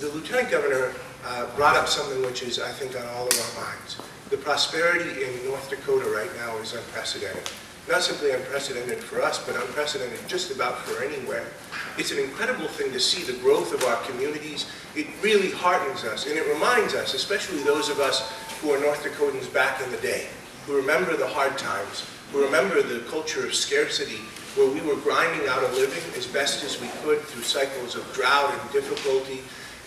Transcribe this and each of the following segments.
the Lieutenant Governor brought up something which is, I think, on all of our minds. The prosperity in North Dakota right now is unprecedented. Not simply unprecedented for us, but unprecedented just about for anywhere. It's an incredible thing to see the growth of our communities. It really heartens us, and it reminds us, especially those of us who are North Dakotans back in the day, who remember the hard times, who remember the culture of scarcity, where we were grinding out a living as best as we could through cycles of drought and difficulty,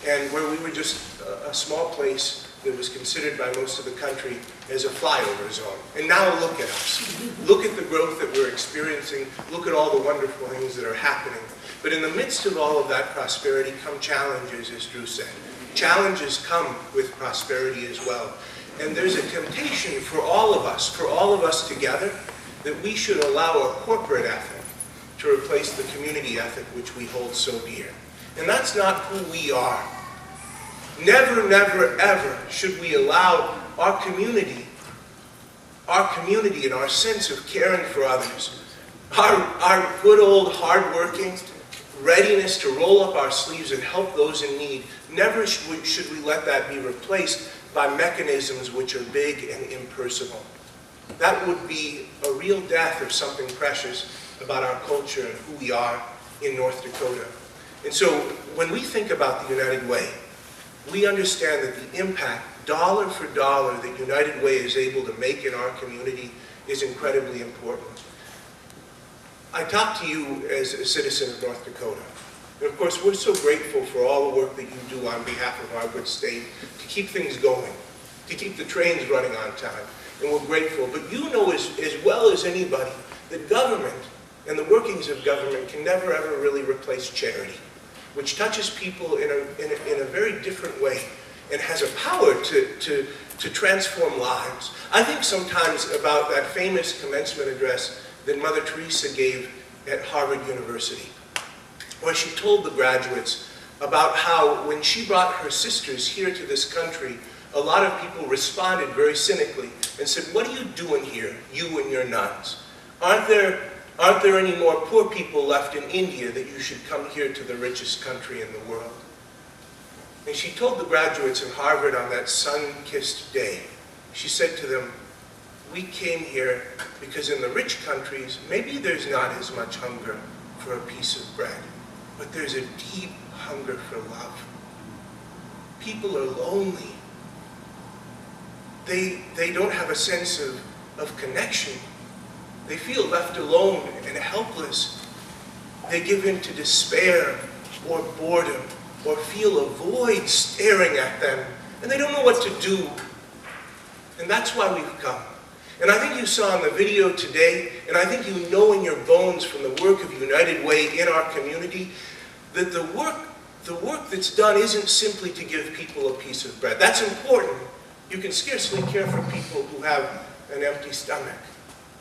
and where we were just a small place that was considered by most of the country as a flyover zone. And now look at us. Look at the growth that we're experiencing. Look at all the wonderful things that are happening. But in the midst of all of that prosperity come challenges, as Drew said. Challenges come with prosperity as well. And there's a temptation for all of us together, that we should allow a corporate ethic to replace the community ethic which we hold so dear. And that's not who we are. Never, never, ever should we allow our community and our sense of caring for others, our good old hard-working readiness to roll up our sleeves and help those in need, never should we let that be replaced by mechanisms which are big and impersonal. That would be a real death of something precious about our culture and who we are in North Dakota. And so when we think about the United Way, we understand that the impact, dollar for dollar, that United Way is able to make in our community is incredibly important. I talk to you as a citizen of North Dakota. And of course, we're so grateful for all the work that you do on behalf of our good state to keep things going, to keep the trains running on time. And we're grateful. But you know as well as anybody that government and the workings of government can never ever really replace charity, which touches people in a very different way and has a power to transform lives. I think sometimes about that famous commencement address that Mother Teresa gave at Harvard University, where she told the graduates about how when she brought her sisters here to this country, a lot of people responded very cynically and said, "What are you doing here, you and your nuns? Aren't there any more poor people left in India that you should come here to the richest country in the world?" And she told the graduates of Harvard on that sun-kissed day, she said to them, "We came here because in the rich countries, maybe there's not as much hunger for a piece of bread, but there's a deep hunger for love. People are lonely. They don't have a sense of connection. They feel left alone and helpless. They give in to despair or boredom or feel a void staring at them, and they don't know what to do. And that's why we've come." And I think you saw in the video today, and I think you know in your bones from the work of United Way in our community, that the work that's done isn't simply to give people a piece of bread. That's important. You can scarcely care for people who have an empty stomach.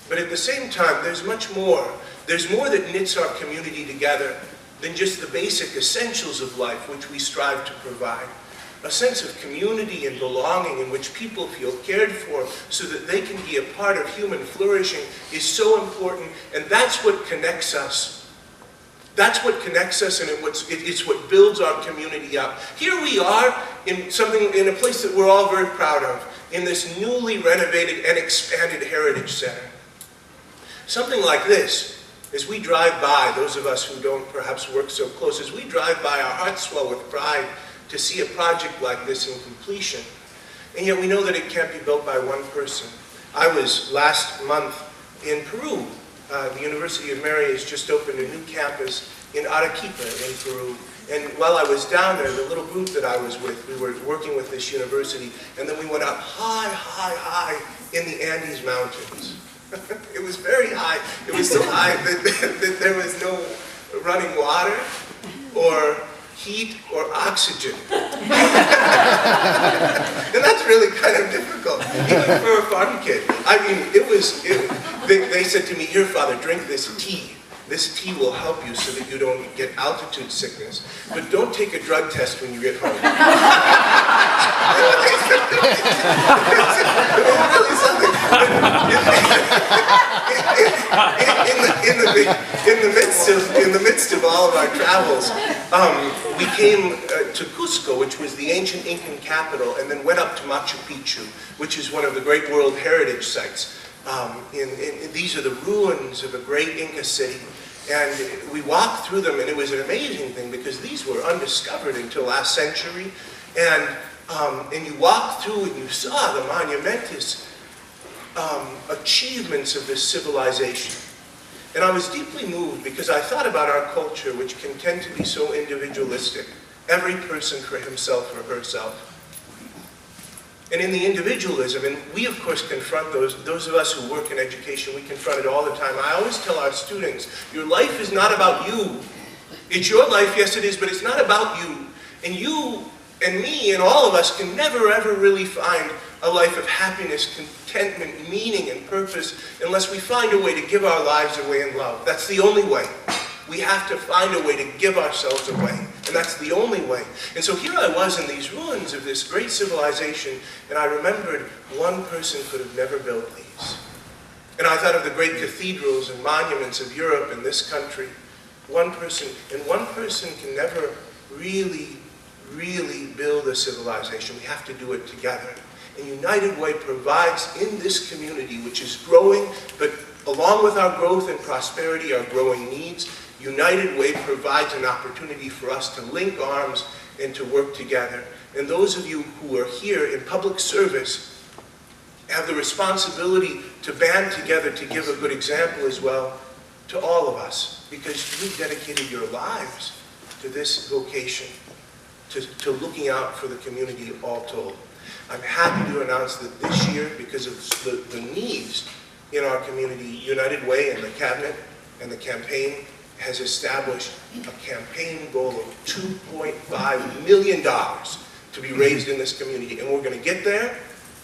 But at the same time, there's much more. There's more that knits our community together than just the basic essentials of life which we strive to provide. A sense of community and belonging in which people feel cared for so that they can be a part of human flourishing is so important, and that's what connects us. That's what connects us, and it's what builds our community up. Here we are in a place that we're all very proud of, in this newly renovated and expanded Heritage Center. Something like this, as we drive by, those of us who don't perhaps work so close, as we drive by, our hearts swell with pride to see a project like this in completion. And yet we know that it can't be built by one person. I was last month in Peru. The University of Mary has just opened a new campus in Arequipa in Peru. And while I was down there, the little group that I was with, we were working with this university, and then we went up high, high, high in the Andes Mountains. It was very high. It was so high that there was no running water or heat or oxygen. And that's really kind of difficult, even for a farm kid. I mean, they said to me, "Here, Father, drink this tea. This tea will help you so that you don't get altitude sickness. But don't take a drug test when you get home." It was really something. in the midst of all of our travels, we came to Cusco, which was the ancient Incan capital, and then went up to Machu Picchu, which is one of the great World Heritage Sites. These are the ruins of a great Inca city. And we walked through them, and it was an amazing thing because these were undiscovered until last century. And you walked through and you saw the monumentous achievements of this civilization. And I was deeply moved because I thought about our culture, which can tend to be so individualistic. Every person for himself or herself. And in the individualism, and we of course confront those of us who work in education, we confront it all the time. I always tell our students, your life is not about you. It's your life, yes it is, but it's not about you. And you and me and all of us can never ever really find a life of happiness, contentment, meaning, and purpose unless we find a way to give our lives away in love. That's the only way. We have to find a way to give ourselves away, and that's the only way. And so here I was in these ruins of this great civilization, and I remembered one person could have never built these. And I thought of the great cathedrals and monuments of Europe and this country. One person can never really build a civilization. We have to do it together. And United Way provides in this community, which is growing, but along with our growth and prosperity, our growing needs, United Way provides an opportunity for us to link arms and to work together. And those of you who are here in public service have the responsibility to band together to give a good example as well to all of us, because you've dedicated your lives to this vocation, to looking out for the community all told. I'm happy to announce that this year, because of the needs in our community, United Way and the cabinet and the campaign has established a campaign goal of $2.5 million to be raised in this community. And we're going to get there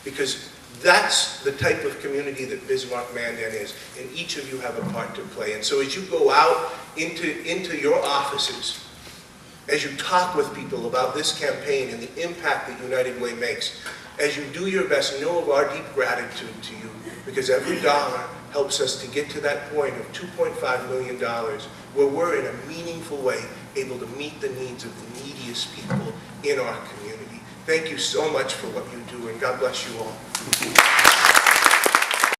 because that's the type of community that Bismarck-Mandan is. And each of you have a part to play. And so as you go out into your offices, as you talk with people about this campaign and the impact that United Way makes, as you do your best, know of our deep gratitude to you, because every dollar helps us to get to that point of $2.5 million where we're in a meaningful way able to meet the needs of the neediest people in our community. Thank you so much for what you do, and God bless you all.